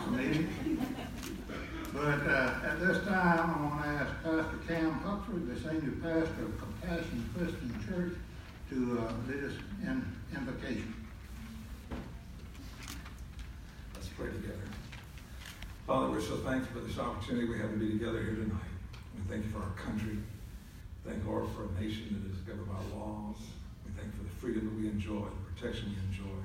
council meeting. But at this time, I'm going to ask Pastor Cam Huckford, the senior pastor of Compassion Christian Church, to lead us in invocation. Let's pray together. Father, we're so thankful for this opportunity we have to be together here tonight. We thank you for our country. Thank you, Lord, for a nation that is governed by laws. We thank you for the freedom that we enjoy, the protection we enjoy.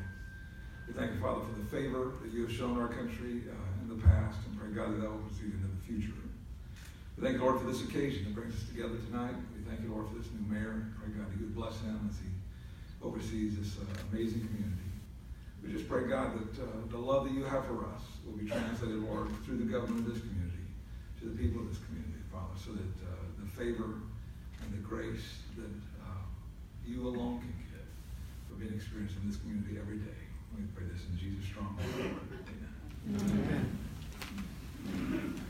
We thank you, Father, for the favor that you have shown our country in the past, and pray, God, that will proceed into the future. We thank you, Lord, for this occasion that brings us together tonight. We thank you, Lord, for this new mayor. Pray, God, that you would bless him as he oversees this amazing community. We just pray, God, that the love that you have for us will be translated, Lord, through the government of this community, to the people of this community, Father, so that the favor and the grace that you alone can give will be experienced in this community every day. We pray this in Jesus' strong name. Amen. Amen.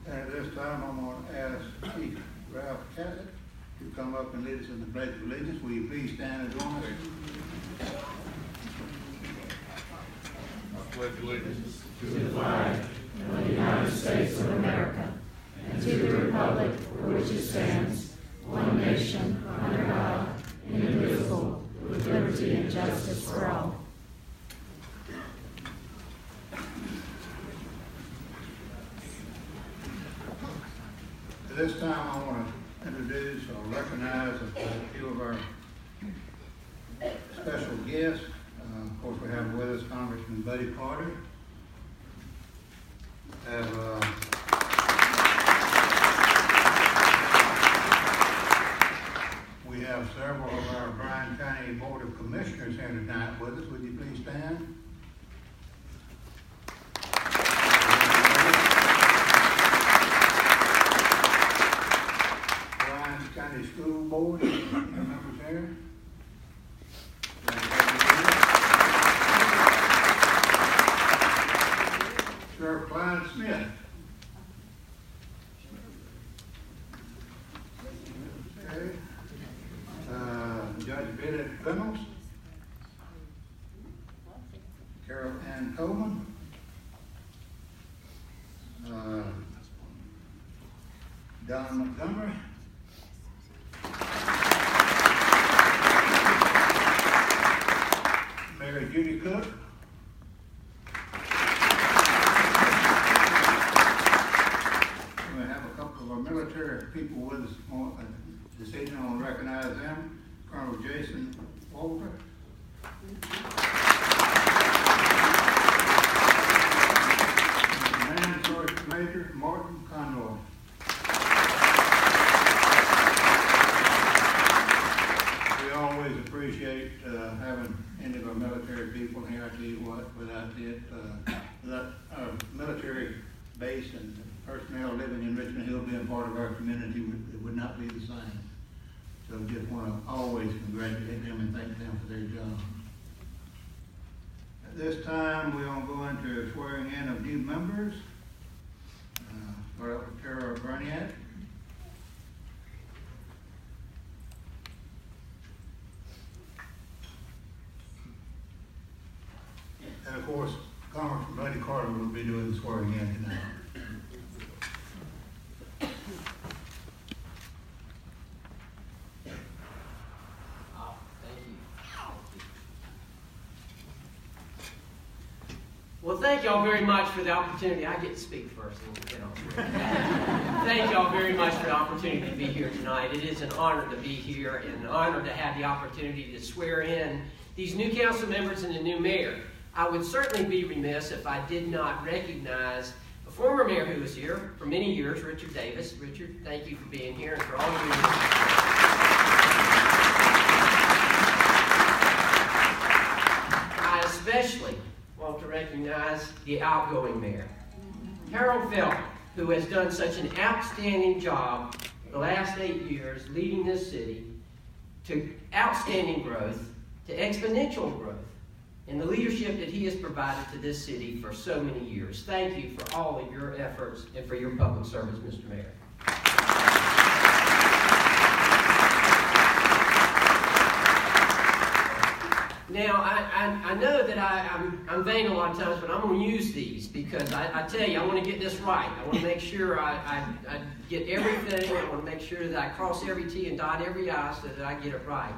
At this time, I'm going to ask Chief Ralph Catlett to come up and lead us in the Pledge of Allegiance. Will you please stand and join us? I pledge allegiance to the flag of the United States of America and to the republic for which it stands, one nation, under God, indivisible, with liberty and justice for all. At this time, I want to introduce or recognize a few of our special guests. Of course, we have with us Congressman Buddy Carter. We have several of our Bryan County Board of Commissioners here tonight with us. Would you please stand? Bryan County School Board, members here. Sheriff Clyde Smith. Okay. Judge Billy Reynolds. Carol Ann Coleman. Don Montgomery. Mary Judy Cook. We have a couple of our military people with us this evening. I want to recognize them. Colonel Jason Walter. Command Sergeant Major Martin Conroy. We always appreciate having any of our military people here. I tell you what, without our military base and personnel living in Richmond Hill being part of our community, it would not be the same. So we just want to always congratulate them and thank them for their job. At this time, we're going to go into swearing in of new members. Start out with Tara Berniak. And of course, Congressman Buddy Carter will be doing the swearing in tonight. Well, thank y'all very much for the opportunity. I get to speak first. Thank y'all very much for the opportunity to be here tonight. It is an honor to be here and an honor to have the opportunity to swear in these new council members and the new mayor. I would certainly be remiss if I did not recognize a former mayor who was here for many years, Richard Davis. Richard, thank you for being here and for all of you. I especially want to recognize the outgoing mayor, Harold Felton, who has done such an outstanding job the last 8 years leading this city to outstanding growth, to exponential growth, and the leadership that he has provided to this city for so many years. Thank you for all of your efforts and for your public service, Mr. Mayor. Now, I know that I'm vain a lot of times, but I'm going to use these because I tell you, I want to get this right. I want to make sure I get everything. I want to make sure that I cross every T and dot every I so that I get it right.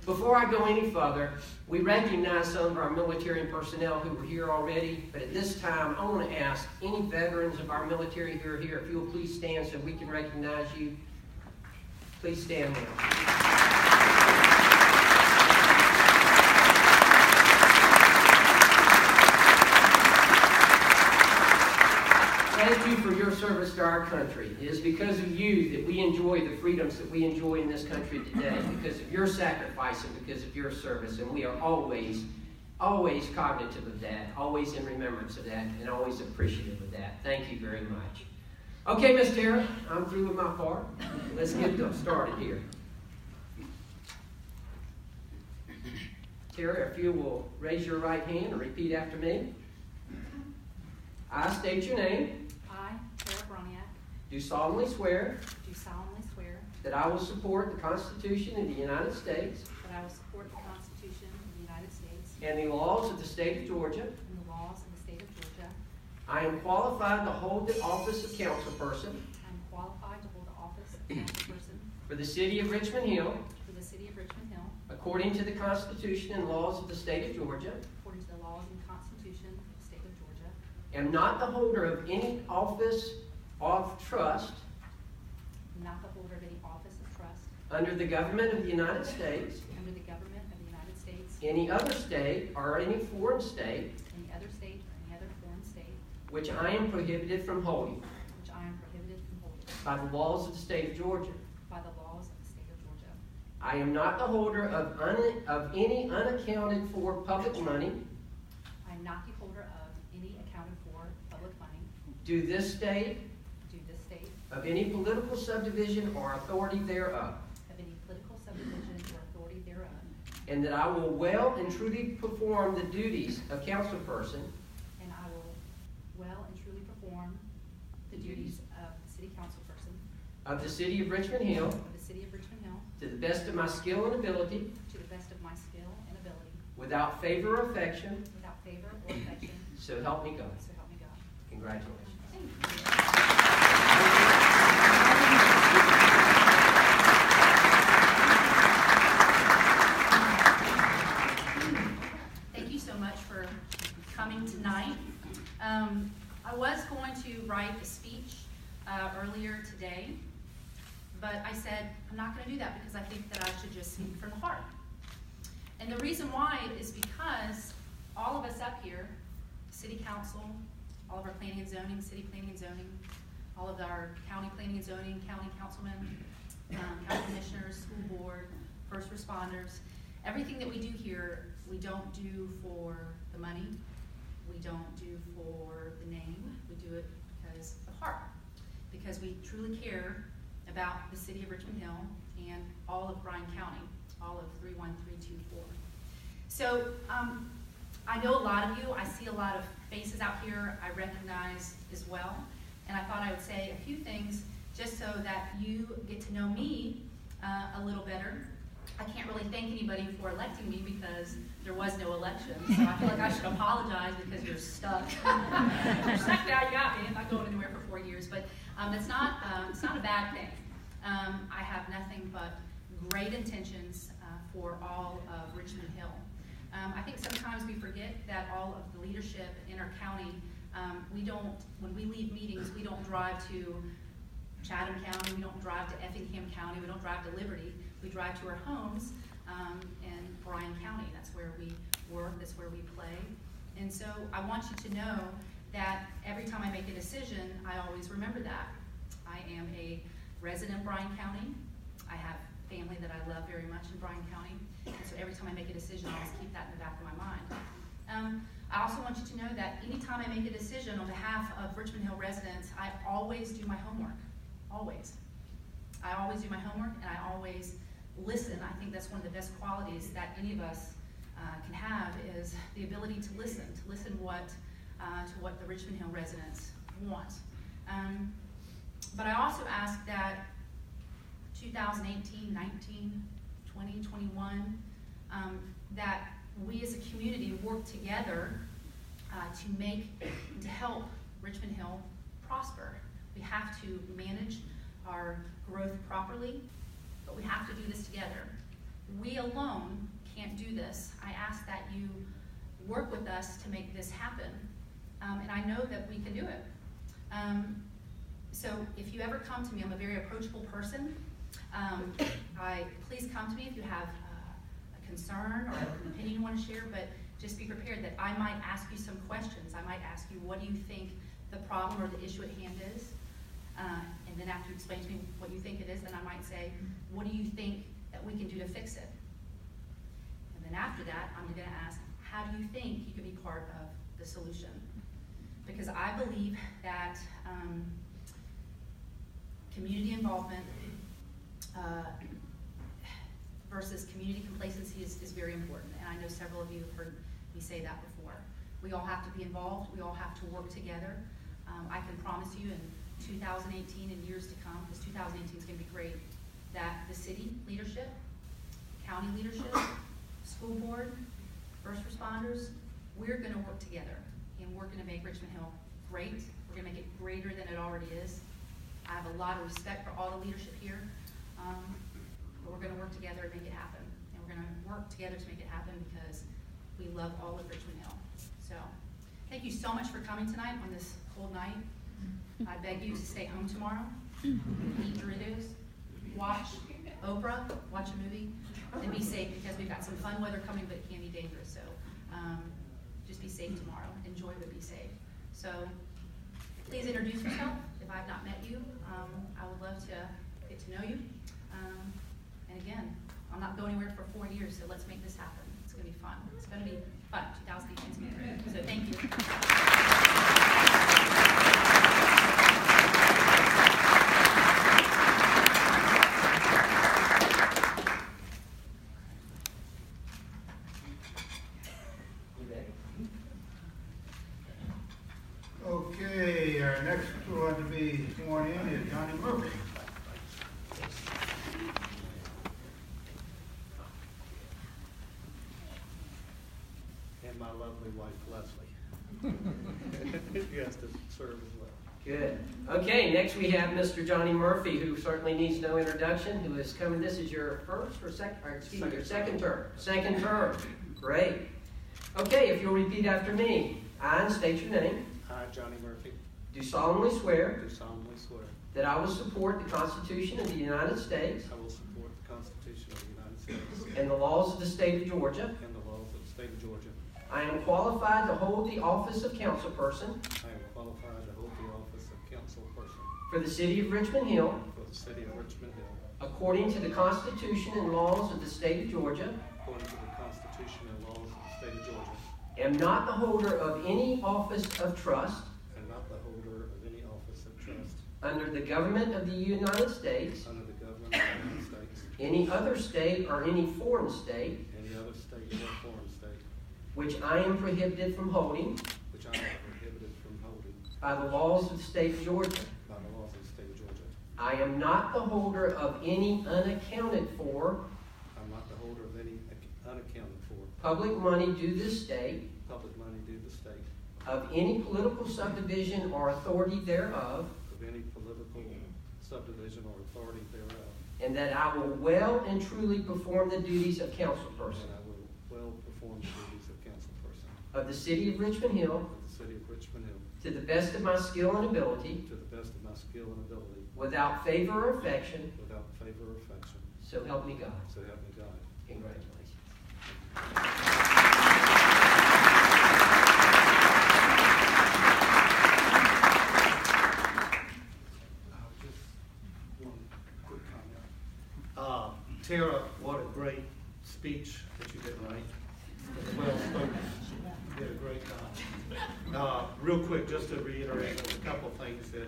Before I go any further, we recognize some of our military personnel who were here already, but at this time, I want to ask any veterans of our military who are here, if you will please stand so we can recognize you. Please stand now. Thank you for your service to our country. It is because of you that we enjoy the freedoms that we enjoy in this country today, because of your sacrifice and because of your service. And we are always cognitive of that, always in remembrance of that, and always appreciative of that. Thank you very much. Okay, Miss Tara, I'm through with my part. Let's get them started here. Tara, if you will raise your right hand and repeat after me. I state your name. I, Tara Broniak, Do solemnly swear do solemnly swear that I will support the Constitution of the United States that I will support the Constitution of the United States and the laws of the state of Georgia. and the laws of the state of Georgia. I am qualified to hold the office of councilperson I am qualified to hold the office of councilperson for the city of Richmond Hill for the city of Richmond Hill according to the Constitution and laws of the state of Georgia. according to the laws and Constitution of the state of Georgia. Am not the holder of any office of trust I'm not the holder of any office of trust under the government of the United States, under the government of the United States, any other state, or any foreign state, any other state, or any other foreign state, which I am prohibited from holding which I am prohibited from holding by the laws of the state of Georgia. by the laws of the state of Georgia. I am not the holder of any unaccounted for public money I am not the holder of any accounted for public money due this state due this state of any political subdivision or authority thereof, of any political subdivision or authority thereof, and that I will well and truly perform the duties of councilperson and I will well and truly perform the duties of the city councilperson of the city of Richmond Hill of the city of Richmond Hill to the best of my skill and ability, to the best of my skill and ability, without favor or affection, without favor or affection, so help me God. so help me God. Congratulations. Thank you so much for coming tonight. I was going to write a speech earlier today, but I said I'm not going to do that because I think that I should just speak from the heart. And the reason why is because all of us up here, city council, all of our planning and zoning, city planning and zoning, all of our county planning and zoning, county councilmen, county commissioners, school board, first responders, everything that we do here, we don't do for the money, we don't do for the name, we do it because of the heart, because we truly care about the city of Richmond Hill and all of Bryan County, all of 31324. So I know a lot of you, I see a lot of faces out here I recognize as well, and I thought I would say a few things just so that you get to know me a little better. I can't really thank anybody for electing me because there was no election, so I feel like I should apologize because you're stuck. You're stuck now, you got me, I'm not going anywhere for 4 years, but it's not a bad thing. I have nothing but great intentions for all of Richmond Hill. I think sometimes we forget that all of the leadership in our county, when we leave meetings, we don't drive to Chatham County, we don't drive to Effingham County, we don't drive to Liberty, we drive to our homes in Bryan County. That's where we work, that's where we play. And so I want you to know that every time I make a decision, I always remember that. I am a resident of Bryan County. I have family that I love very much in Bryan County. And so every time I make a decision, I always keep that in the back of my mind. I also want you to know that anytime I make a decision on behalf of Richmond Hill residents, I always do my homework, always. I always do my homework and I always listen. I think that's one of the best qualities that any of us can have is the ability to listen what to what the Richmond Hill residents want. But I also ask that 2018, 19, 20, 21, that we as a community work together to help Richmond Hill prosper. We have to manage our growth properly, but we have to do this together. We alone can't do this. I ask that you work with us to make this happen, and I know that we can do it. So if you ever come to me, I'm a very approachable person. Please come to me if you have a concern or an opinion you want to share, but just be prepared that I might ask you some questions. I might ask you, what do you think the problem or the issue at hand is? And then after you explain to me what you think it is, then I might say, what do you think that we can do to fix it? And then after that, I'm going to ask, how do you think you can be part of the solution? Because I believe that community involvement versus community complacency is very important. And I know several of you have heard me say that before. We all have to be involved. We all have to work together. I can promise you in 2018 and years to come, because 2018 is going to be great, that the city leadership, county leadership, school board, first responders, we're going to work together, and we're going to make Richmond Hill great. We're going to make it greater than it already is. I have a lot of respect for all the leadership here, but we're going to work together and make it happen. And we're going to work together to make it happen because we love all of Richmond Hill. So, thank you so much for coming tonight on this cold night. I beg you to stay home tomorrow, eat Doritos, watch Oprah, watch a movie, and be safe because we've got some fun weather coming, but it can be dangerous. So just be safe tomorrow. Enjoy, but be safe. So please introduce yourself. If I have not met you, I would love to get to know you. And again, I'm not going anywhere for 4 years, so let's make this happen. It's going to be fun. It's going to be fun. 2018 is going to be great. So thank you. Okay, our next one to be sworn in is Johnny Murphy. And my lovely wife, Leslie. She has to serve as well. Good. Okay, next we have Mr. Johnny Murphy, who certainly needs no introduction, who is coming. This is your first or second, or excuse me, your second term. Second term. Great. Okay, if you'll repeat after me. I, and state your name, I, Johnny Murphy, do solemnly swear do solemnly swear that I will support the Constitution of the United States I will support the Constitution of the United States and the laws of the state of Georgia. and the laws of the state of Georgia. I am qualified to hold the office of councilperson I am qualified to hold the office of councilperson for the city of Richmond Hill for the city of Richmond Hill, according to the Constitution and laws of the state of Georgia. according to the Constitution and laws of the state of Georgia, Am not the holder of any office of trust and not the holder of any office of trust under the government of the United States, under the government of the United States, any other state, or any foreign state, any other state or foreign state, which I am prohibited from holding which I am prohibited from holding by the laws of the state of Georgia. by the laws of the state of Georgia. I am not the holder of any unaccounted for I'm not the holder of any unaccounted for public money due this state, public money due to the state, of any political subdivision or authority thereof, of any political subdivision or authority thereof, and that I will well and truly perform the duties of councilperson and I will well perform the duties of councilperson of the city of Richmond Hill of the city of Richmond Hill to the best of my skill and ability, to the best of my skill and ability, without favor or affection, without favor or affection, so help me God. so help me God. Congratulations. Just one quick comment. Tara, what a great speech that you did, right? Well spoken. You did a great job. Real quick, just to reiterate a couple of things that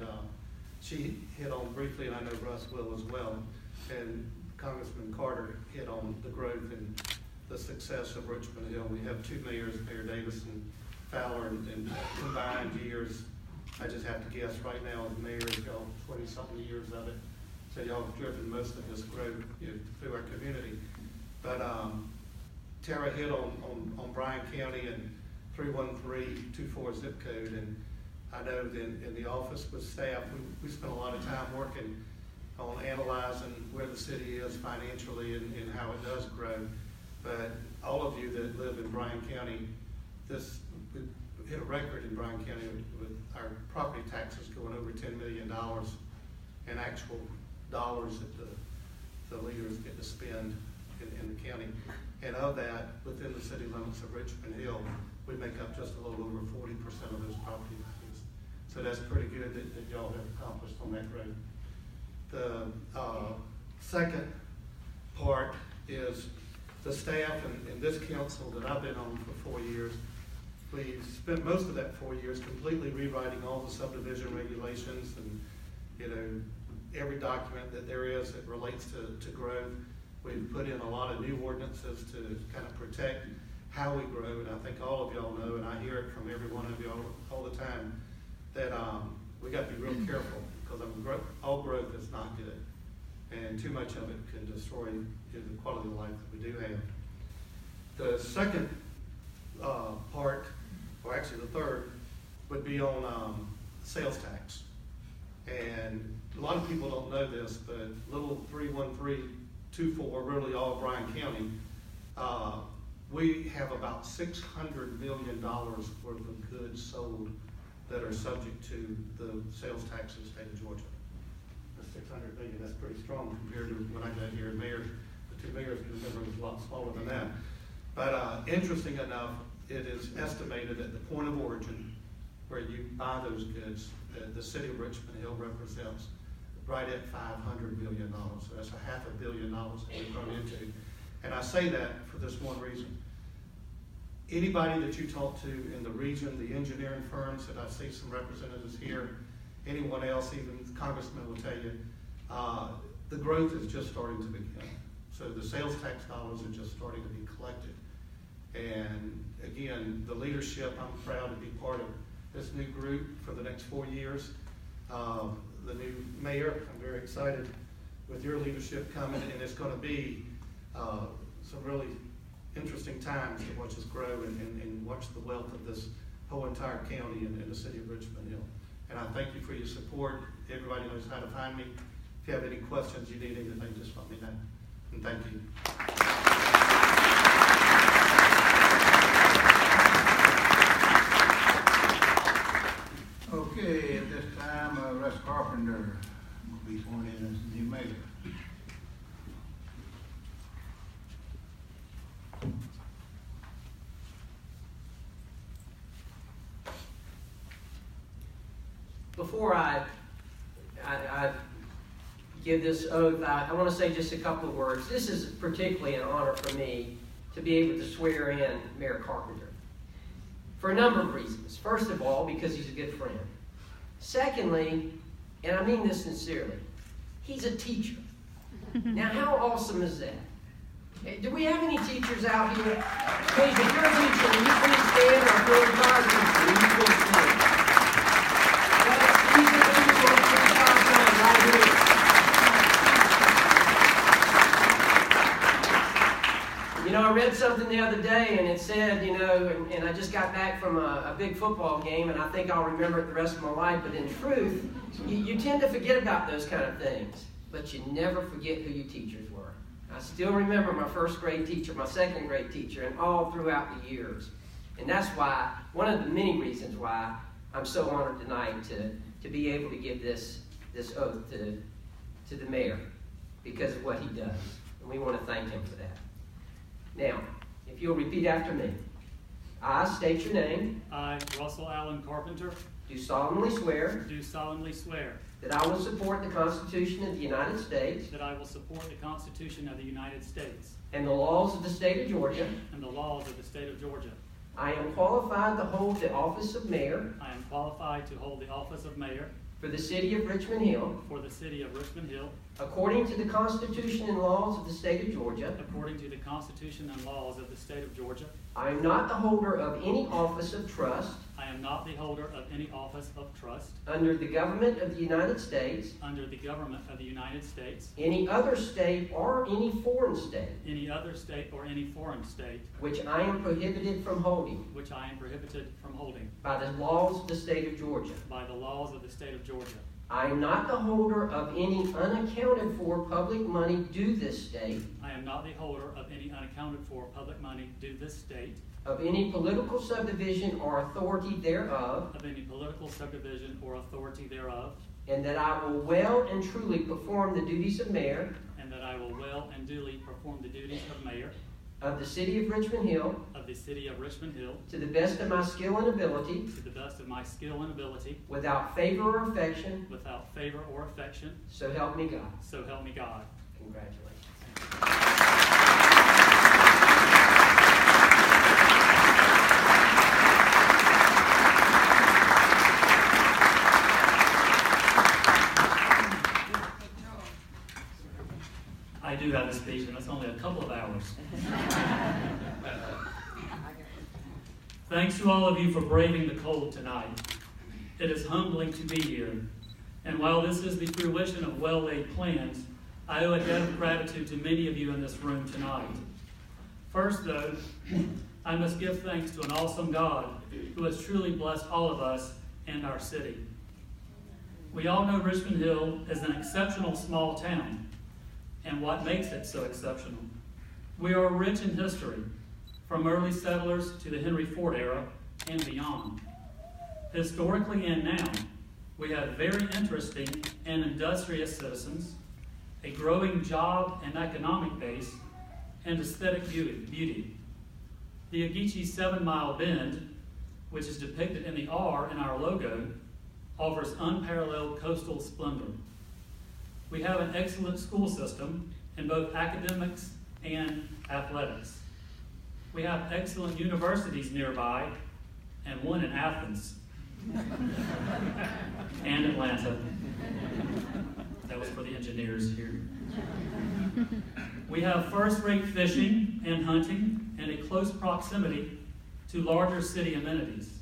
she hit on briefly, and I know Russ will as well, and Congressman Carter hit on the growth and the success of Richmond Hill. We have two mayors, Mayor Davis and Fowler, in combined years. I just have to guess right now, as mayors, y'all 20-something years of it, so y'all have driven most of this growth, through our community. But Tara hit on Bryan County and 31324 zip code, and I know that in the office with staff, we spent a lot of time working on analyzing where the city is financially and how it does grow. But all of you that live in Bryan County, we hit a record in Bryan County with our property taxes going over $10 million in actual dollars that the leaders get to spend in the county. And of that, within the city limits of Richmond Hill, we make up just a little over 40% of those property values. So that's pretty good that y'all have accomplished on that road. The second part is the staff and this council that I've been on for 4 years. We've spent most of that 4 years completely rewriting all the subdivision regulations and, every document that there is that relates to growth. We've put in a lot of new ordinances to kind of protect how we grow, and I think all of y'all know, and I hear it from every one of y'all all the time, that we got to be real careful, because all growth is not good, and too much of it can destroy the quality of life that we do have. The second part, or actually the third, would be on sales tax. And a lot of people don't know this, but little 31324, really all of Bryan County, we have about $600 million worth of goods sold that are subject to the sales tax of the state of Georgia. That's $600 million, that's pretty strong compared to when I got here as mayor. The two mayors, you remember, was a lot smaller than that. But interesting enough, it is estimated at the point of origin where you buy those goods, the city of Richmond Hill represents right at $500 billion. So that's $500 million that we've grown into. And I say that for this one reason. Anybody that you talk to in the region, the engineering firms, that I see some representatives here, anyone else, even congressmen will tell you, the growth is just starting to begin. So the sales tax dollars are just starting to be collected. And again, the leadership, I'm proud to be part of this new group for the next 4 years. The new mayor, I'm very excited with your leadership coming, and it's going to be some really interesting times to watch us grow and watch the wealth of this whole entire county and the city of Richmond Hill. And I thank you for your support. Everybody knows how to find me. If you have any questions, you need anything, just let me know. And thank you. Okay, at this time, Russ Carpenter will be sworn in as the new mayor. Before I give this oath, I want to say just a couple of words. This is particularly an honor for me to be able to swear in Mayor Carpenter for a number of reasons. First of all, because he's a good friend. Secondly, and I mean this sincerely, he's a teacher. Now, how awesome is that? Do we have any teachers out here? Please, if you're a teacher, will you please stand, or if you're a retired teacher, will you please stand? He's a teacher on 25 right here. I read something the other day, and it said, and I just got back from a big football game, and I think I'll remember it the rest of my life, but in truth, you tend to forget about those kind of things, but you never forget who your teachers were. I still remember my first grade teacher, my second grade teacher, and all throughout the years. And that's why, one of the many reasons why I'm so honored tonight to be able to give this oath to the mayor, because of what he does. And we want to thank him for that. Now, if you'll repeat after me. I state your name. I, Russell Allen Carpenter, Do solemnly swear do solemnly swear that I will support the Constitution of the United States that I will support the Constitution of the United States and the laws of the state of Georgia. and the laws of the state of Georgia. I am qualified to hold the office of mayor I am qualified to hold the office of mayor for the city of Richmond Hill, for the city of Richmond Hill, according to the Constitution and laws of the state of Georgia. according to the Constitution and laws of the state of Georgia. I am not the holder of any office of trust I am not the holder of any office of trust under the government of the United States, under the government of the United States, any other state, or any foreign state, any other state, or any foreign state, which I am prohibited from holding which I am prohibited from holding by the laws of the state of Georgia. by the laws of the state of Georgia. I am not the holder of any unaccounted for public money due this state, I am not the holder of any unaccounted for public money due this state, of any political subdivision or authority thereof, of any political subdivision or authority thereof, and that I will well and truly perform the duties of mayor and that I will well and duly perform the duties of mayor of the city of Richmond Hill of the city of Richmond Hill to the best of my skill and ability, to the best of my skill and ability, without favor or affection, without favor or affection, so help me God. so help me God. Congratulations. I do have a speech, and it's only a couple of hours. Thanks to all of you for braving the cold tonight. It is humbling to be here. And while this is the fruition of well-laid plans, I owe a debt of gratitude to many of you in this room tonight. First, though, I must give thanks to an awesome God who has truly blessed all of us and our city. We all know Richmond Hill is an exceptional small town, and what makes it so exceptional. We are rich in history, from early settlers to the Henry Ford era and beyond. Historically and now, we have very interesting and industrious citizens, a growing job and economic base, and aesthetic beauty. The Ogeechee 7-Mile Bend, which is depicted in the R in our logo, offers unparalleled coastal splendor. We have an excellent school system in both academics and athletics. We have excellent universities nearby, and one in Athens and Atlanta. That was for the engineers here. We have first-rate fishing and hunting and a close proximity to larger city amenities.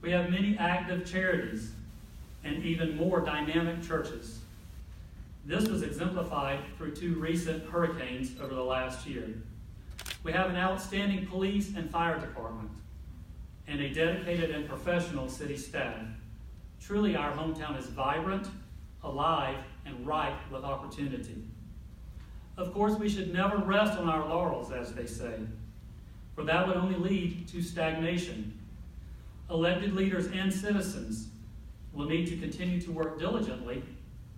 We have many active charities and even more dynamic churches. This was exemplified through 2 recent hurricanes over the last year. We have an outstanding police and fire department and a dedicated and professional city staff. Truly, our hometown is vibrant, alive, and ripe with opportunity. Of course, we should never rest on our laurels, as they say, for that would only lead to stagnation. Elected leaders and citizens will need to continue to work diligently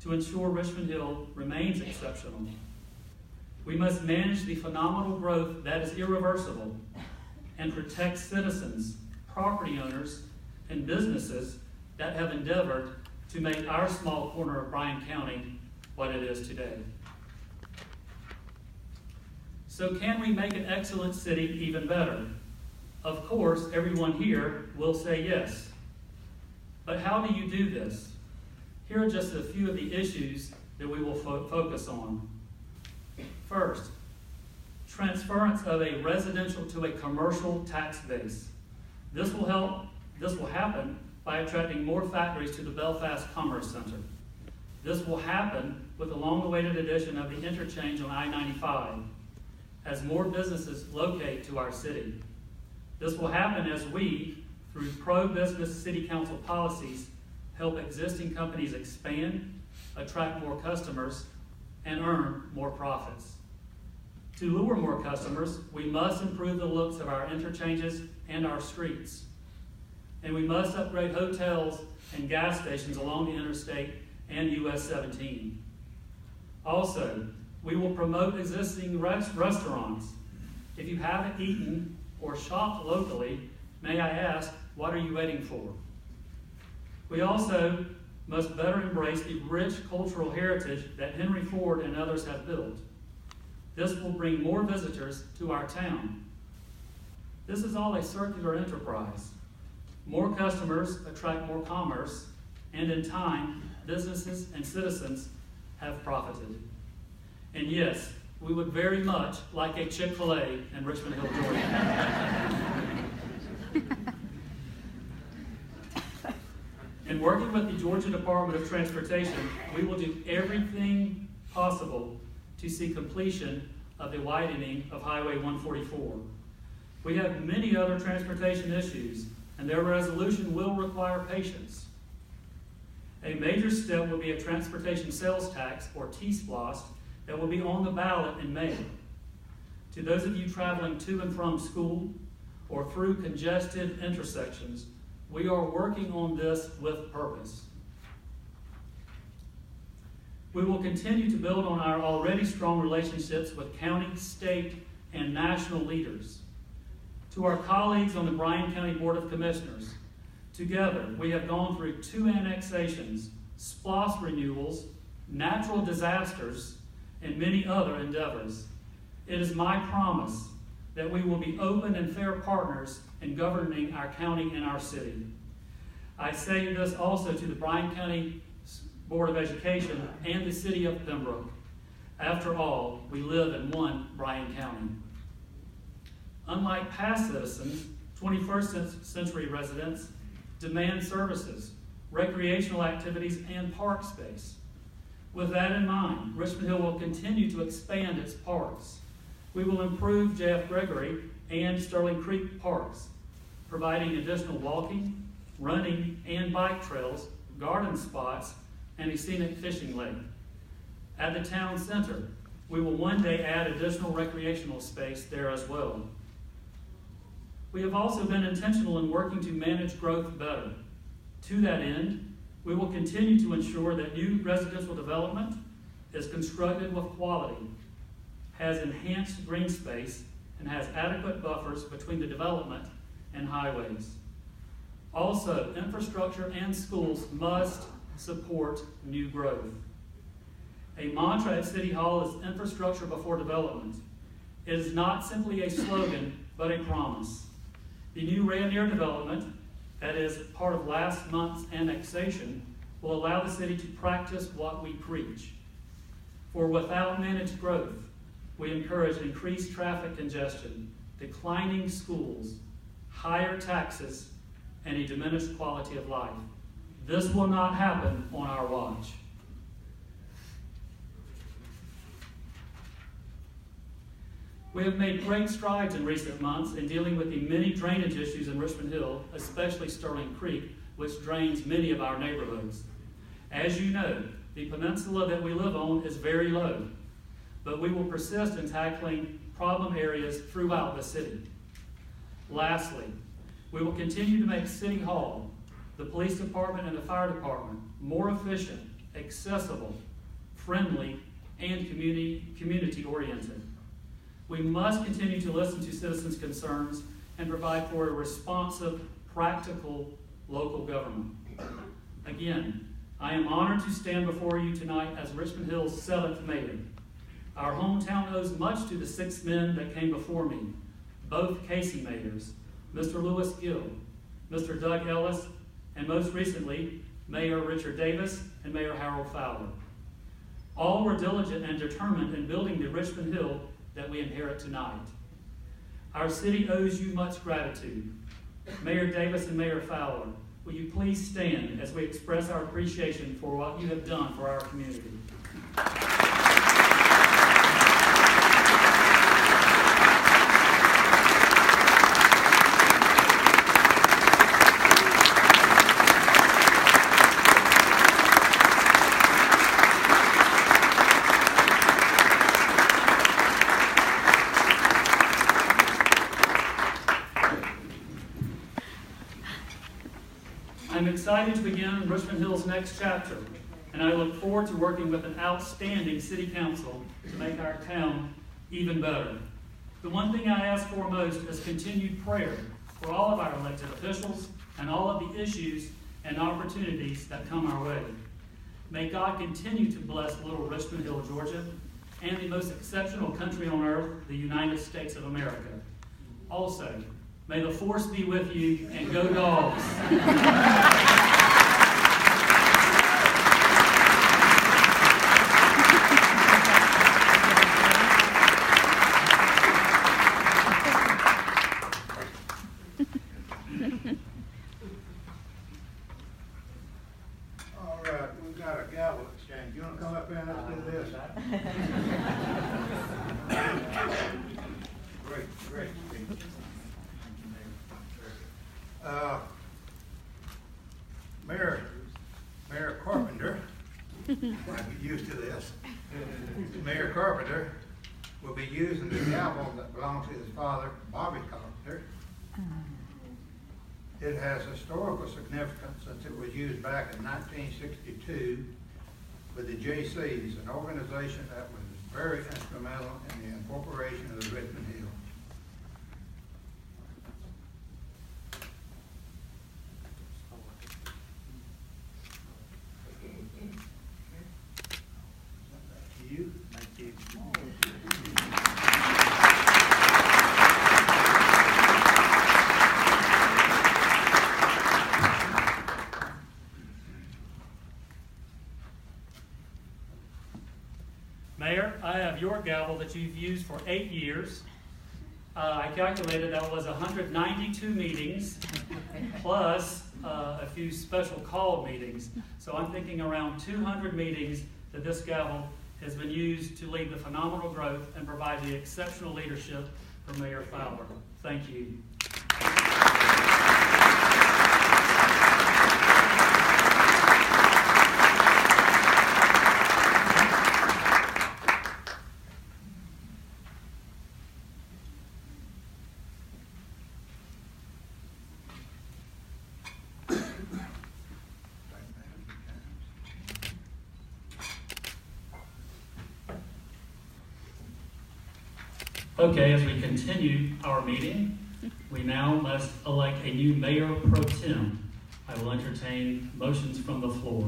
to ensure Richmond Hill remains exceptional. We must manage the phenomenal growth that is irreversible and protect citizens, property owners, and businesses that have endeavored to make our small corner of Bryan County what it is today. So can we make an excellent city even better? Of course, everyone here will say yes. But how do you do this? Here are just a few of the issues that we will focus on. First, transference of a residential to a commercial tax base. This will happen by attracting more factories to the Belfast Commerce Center. This will happen with the long-awaited addition of the interchange on I-95 as more businesses locate to our city. This will happen as we, through pro-business city council policies, help existing companies expand, attract more customers, and earn more profits. To lure more customers, we must improve the looks of our interchanges and our streets. And we must upgrade hotels and gas stations along the interstate and US 17. Also, we will promote existing restaurants. If you haven't eaten or shopped locally, may I ask, what are you waiting for? We also must better embrace the rich cultural heritage that Henry Ford and others have built. This will bring more visitors to our town. This is all a circular enterprise. More customers attract more commerce, and in time, businesses and citizens have profited. And yes, we would very much like a Chick-fil-A in Richmond Hill, Georgia. In working with the Georgia Department of Transportation, we will do everything possible to see completion of the widening of Highway 144. We have many other transportation issues, and their resolution will require patience. A major step will be a transportation sales tax, or T-SPLOST, that will be on the ballot in May. To those of you traveling to and from school or through congested intersections, we are working on this with purpose. We will continue to build on our already strong relationships with county, state, and national leaders. To our colleagues on the Bryan County Board of Commissioners, together we have gone through 2 annexations, SPLOST renewals, natural disasters, and many other endeavors. It is my promise that we will be open and fair partners in governing our county and our city. I say this also to the Bryan County Board of Education and the city of Pembroke. After all, we live in one Bryan County. Unlike past citizens, 21st century residents demand services, recreational activities, and park space. With that in mind, Richmond Hill will continue to expand its parks. We will improve J.F. Gregory and Sterling Creek parks, providing additional walking, running, and bike trails, garden spots, and a scenic fishing lake. At the town center, we will one day add additional recreational space there as well. We have also been intentional in working to manage growth better. To that end, we will continue to ensure that new residential development is constructed with quality, has enhanced green space, and has adequate buffers between the development and highways. Also, infrastructure and schools must support new growth. A mantra at City Hall is infrastructure before development. It is not simply a slogan, but a promise. The new Rayonier development, that is part of last month's annexation, will allow the city to practice what we preach. For without managed growth, we encourage increased traffic congestion, declining schools, higher taxes, and a diminished quality of life. This will not happen on our watch. We have made great strides in recent months in dealing with the many drainage issues in Richmond Hill, especially Sterling Creek, which drains many of our neighborhoods. As you know, the peninsula that we live on is very low, but we will persist in tackling problem areas throughout the city. Lastly, we will continue to make City Hall, the police department, and the fire department more efficient, accessible, friendly, and community-oriented. We must continue to listen to citizens' concerns and provide for a responsive, practical local government. Again, I am honored to stand before you tonight as Richmond Hill's 7th mayor. Our hometown owes much to the 6 men that came before me, both Casey mayors, Mr. Lewis Gill, Mr. Doug Ellis, and most recently, Mayor Richard Davis and Mayor Harold Fowler. All were diligent and determined in building the Richmond Hill that we inherit tonight. Our city owes you much gratitude. Mayor Davis and Mayor Fowler, will you please stand as we express our appreciation for what you have done for our community. I'm excited to begin Richmond Hill's next chapter, and I look forward to working with an outstanding city council to make our town even better. The one thing I ask for most is continued prayer for all of our elected officials and all of the issues and opportunities that come our way. May God continue to bless little Richmond Hill, Georgia, and the most exceptional country on earth, the United States of America. Also, may the force be with you, and go Dogs! got a gavel exchange. You wanna come up here and let's do this? Great speech. Mayor Carpenter, might be used to this. Mayor Carpenter will be using the gavel that belongs to his father, Bobby Carpenter. It has historical significance since it was used back in 1962 with the JCs, an organization that was very instrumental in the incorporation of the Richmond Hill. You? Thank you. Mayor, I have your gavel that you've used for 8 years. I calculated that was 192 meetings, plus a few special call meetings. So I'm thinking around 200 meetings that this gavel has been used to lead the phenomenal growth and provide the exceptional leadership for Mayor Fowler. Thank you. Okay, as we continue our meeting, we now must elect a new mayor pro tem. I will entertain motions from the floor.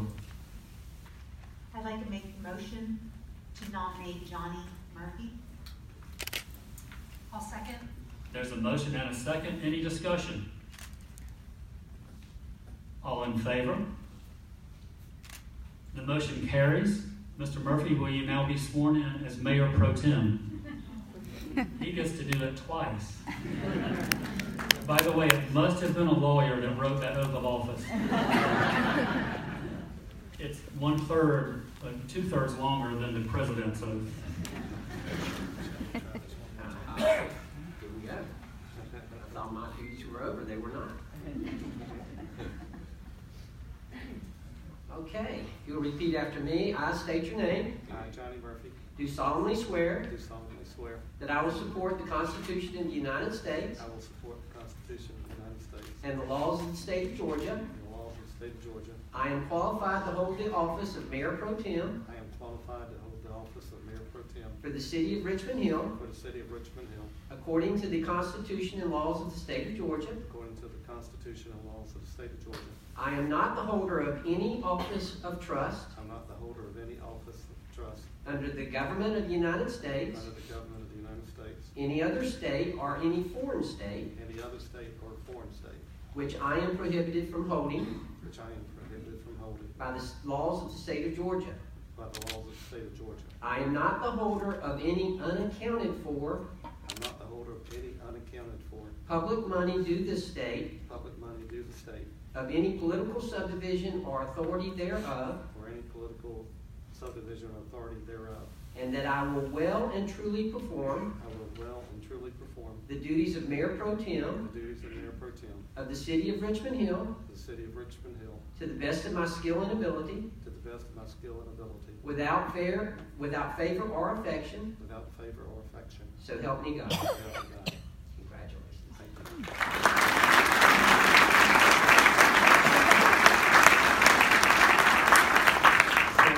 I'd like to make a motion to nominate Johnny Murphy. I'll second. There's a motion and a second. Any discussion? All in favor? The motion carries. Mr. Murphy, will you now be sworn in as mayor pro tem? He gets to do it twice. By the way, it must have been a lawyer that wrote that oath of office. It's 1/3, 2/3 longer than the president's oath. Here we go. I thought my duties were over, they were not. Okay, you'll repeat after me. I state your name. I, Johnny Murphy, Do solemnly swear do solemnly swear that I will support the Constitution of the United States I will support the Constitution of the United States and the laws of the state of Georgia. and the laws of the state of Georgia. I am qualified to hold the office of Mayor Pro Tem I am qualified to hold the office of Mayor Pro Tem for the city of Richmond Hill for the city of Richmond Hill, according to the Constitution and laws of the state of Georgia. according to the Constitution and laws of the state of Georgia. I am not the holder of any office of trust I'm not the holder of any office of trust under the government of the United States, under the government of the United States, any other state, or any foreign state, any other state or foreign state, which I am prohibited from holding which I am prohibited from holding by the laws of the state of Georgia. by the laws of the state of Georgia. I am not the holder of any unaccounted for I'm not the holder of any unaccounted for public money due this state, public money due the state, of any political subdivision or authority thereof, or any political subdivision or authority thereof. and that I will well and truly perform I will well and truly perform the duties of Mayor Pro Tem the duties of Mayor Pro Tem of the city of Richmond Hill of the city of Richmond Hill to the best of my skill and ability, to the best of my skill and ability, without favor or affection, without favor or affection. so help me God. So help me God. Congratulations. Thank you.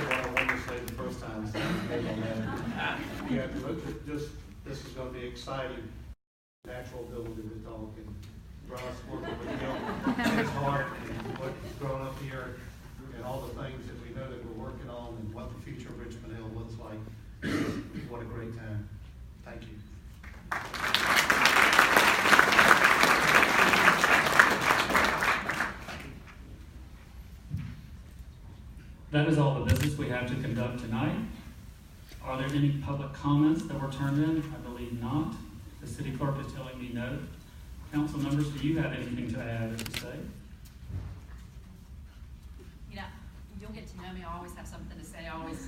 What I wanted to say the first time, so maybe on that. You have to look at this is gonna be exciting, natural ability to talk, and Ross working with him, his heart, and what he's grown up here, and all the things that we know that we're working on, and what the future of Richmond Hill looks like. What a great time. Thank you. That is all the business we have to conduct tonight. Are there any public comments that were turned in? I believe not. The city clerk is telling me no. Council members, do you have anything to add or to say? You know, you'll get to know him, he'll always have something to say, always.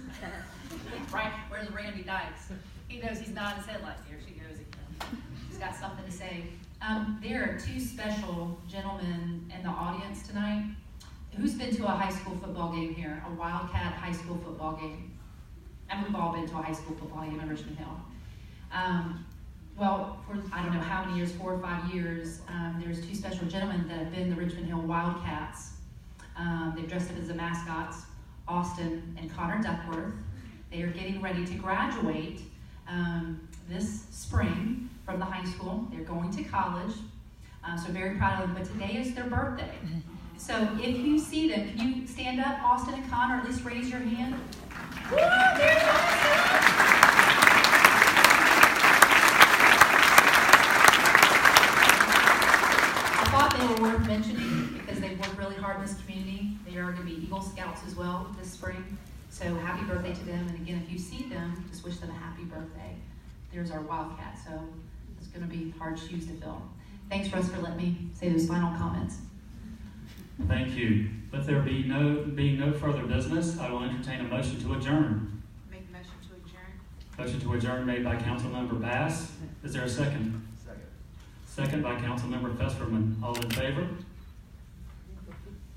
Right, where's Randy Dykes? He knows he's not his headlight. Here she goes again. She's got something to say. There are two special gentlemen in the audience tonight. Who's been to a high school football game here? A Wildcat high school football game? And we've all been to a high school football game in Richmond Hill. Well, for I don't know how many years, 4 or 5 years, there's two special gentlemen that have been the Richmond Hill Wildcats. They've dressed up as the mascots, Austin and Connor Duckworth. They are getting ready to graduate this spring from the high school. They're going to college, so very proud of them, but today is their birthday. So if you see them, can you stand up, Austin and Connor, or at least raise your hand? Woo, there's Austin! I thought they were worth mentioning because they've worked really hard in this community. They are going to be Eagle Scouts as well this spring. So happy birthday to them. And again, if you see them, just wish them a happy birthday. There's our Wildcat. So it's going to be hard shoes to fill. Thanks, Russ, for letting me say those final comments. Thank you. If there be no further business, I will entertain a motion to adjourn. Make a motion to adjourn. Motion to adjourn made by Councilmember Bass. Is there a second? Second by Councilmember Festerman. All in favor?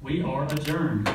We are adjourned.